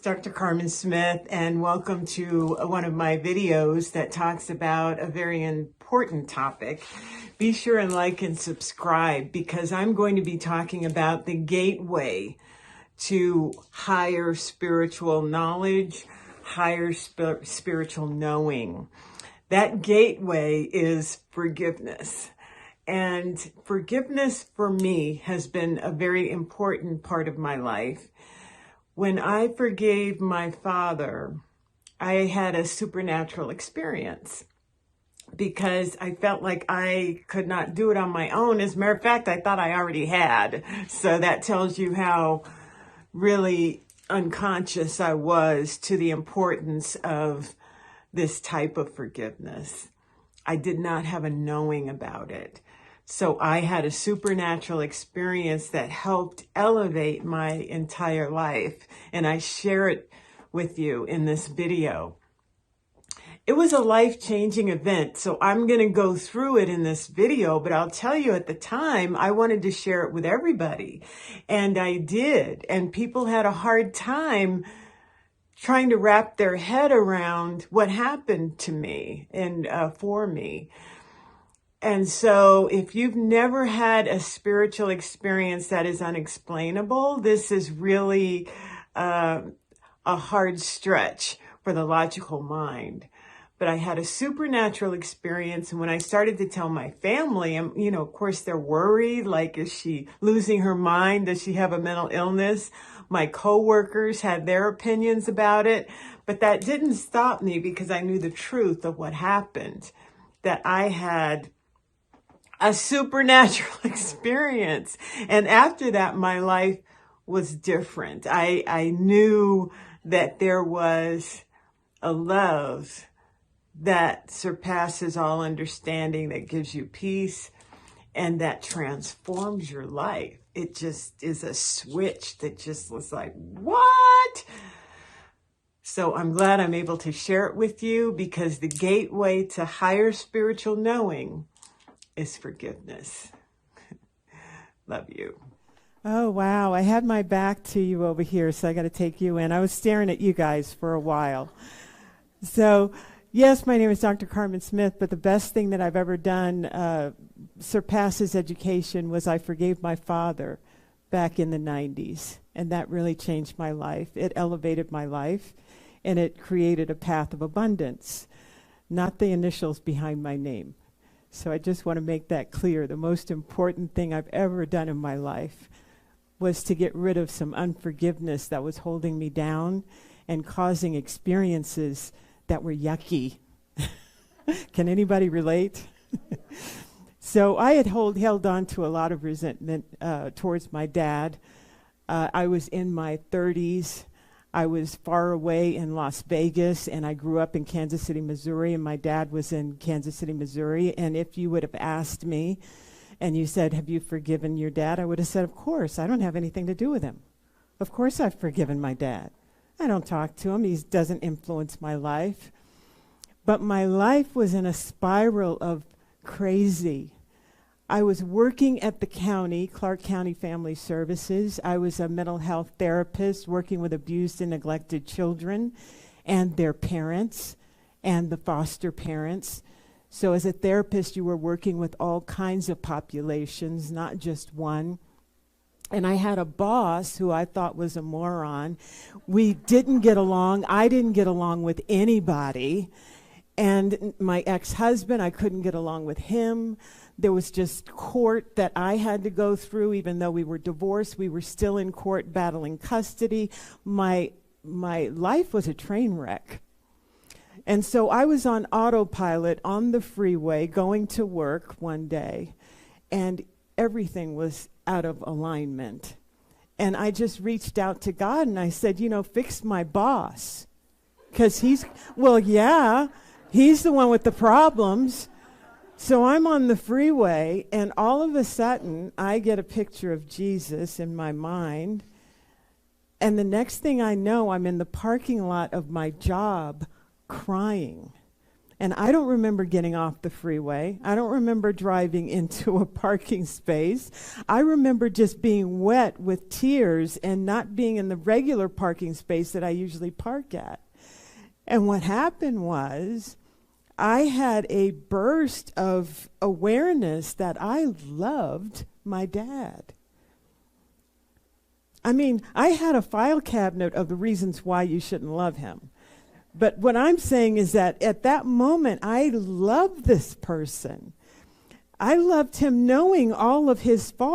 Dr. Carmen Smith, and welcome to one of my videos that talks about a very important topic. Be sure and like and subscribe because I'm going to be talking about the gateway to higher spiritual knowledge, higher spiritual knowing. That gateway is forgiveness. And forgiveness for me has been a very important part of my life. When I forgave my father, I had a supernatural experience because I felt like I could not do it on my own. As a matter of fact, I thought I already had. So that tells you how really unconscious I was to the importance of this type of forgiveness. I did not have a knowing about it. So I had a supernatural experience that helped elevate my entire life. And I share it with you in this video. It was a life-changing event. So I'm going to go through it in this video, but I'll tell you at the time, I wanted to share it with everybody. And I did. And people had a hard time trying to wrap their head around what happened to me and for me. And so if you've never had a spiritual experience that is unexplainable, this is really a hard stretch for the logical mind. But I had a supernatural experience. And when I started to tell my family, and of course they're worried, like, is she losing her mind? Does she have a mental illness? My coworkers had their opinions about it, but that didn't stop me because I knew the truth of what happened, that I had a supernatural experience. And after that, my life was different. I knew that there was a love that surpasses all understanding, that gives you peace, and that transforms your life. It just is a switch that just was like, what? So I'm glad I'm able to share it with you because the gateway to higher spiritual knowing is forgiveness. Love you. Oh, wow. I had my back to you over here, so I got to take you in. I was staring at you guys for a while. So, yes, my name is Dr. Carmen Smith, but the best thing that I've ever done surpasses education was I forgave my father back in the 90s, and that really changed my life. It elevated my life, and it created a path of abundance, not the initials behind my name. So I just want to make that clear. The most important thing I've ever done in my life was to get rid of some unforgiveness that was holding me down and causing experiences that were yucky. Can anybody relate? So I had held on to a lot of resentment towards my dad. I was in my 30s. I was far away in Las Vegas, and I grew up in Kansas City, Missouri, and my dad was in Kansas City, Missouri. And if you would have asked me, and you said, have you forgiven your dad? I would have said, of course. I don't have anything to do with him. Of course I've forgiven my dad. I don't talk to him. He doesn't influence my life. But my life was in a spiral of crazy. I was working at the county, Clark County Family Services. I was a mental health therapist working with abused and neglected children and their parents and the foster parents. So as a therapist, you were working with all kinds of populations, not just one. And I had a boss who I thought was a moron. We didn't get along. I didn't get along with anybody. And my ex-husband, I couldn't get along with him. There was just court that I had to go through. Even though we were divorced, we were still in court battling custody. My life was a train wreck. And so I was on autopilot on the freeway going to work one day, and everything was out of alignment. And I just reached out to God and I said, fix my boss. Because he's the one with the problems. So I'm on the freeway, and all of a sudden, I get a picture of Jesus in my mind. And the next thing I know, I'm in the parking lot of my job crying. And I don't remember getting off the freeway. I don't remember driving into a parking space. I remember just being wet with tears and not being in the regular parking space that I usually park at. And what happened was I had a burst of awareness that I loved my dad. I mean, I had a file cabinet of the reasons why you shouldn't love him. But what I'm saying is that at that moment, I loved this person. I loved him knowing all of his faults.